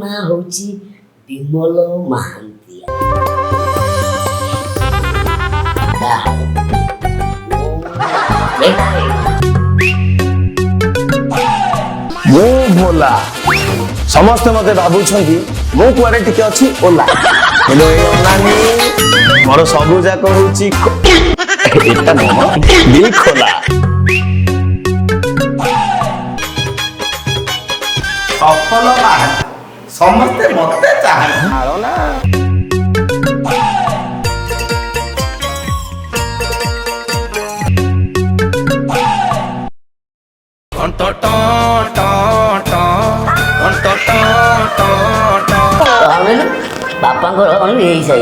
ନାଁ ହଉଛି ବିମଲ ମହାନ୍ତିଆ। ମୁଁ ଭୋଲା ସମସ୍ତେ ମତେ ଭାବୁଛନ୍ତି ମୁଁ କୁଆଡେ ଟିକେ ଅଛି ଓଲା କିନ୍ତୁ ଏଇ ଅନାନି ମୋର ସବୁ ଯାକ ହଉଛି ଏଟା ଦିଲ୍ ଖୋଲା। ସଫଳ ସମସ୍ତେ ମତେ ଚାହାନ୍ତି ନା ବାପାଙ୍କର ହେଇସାଇ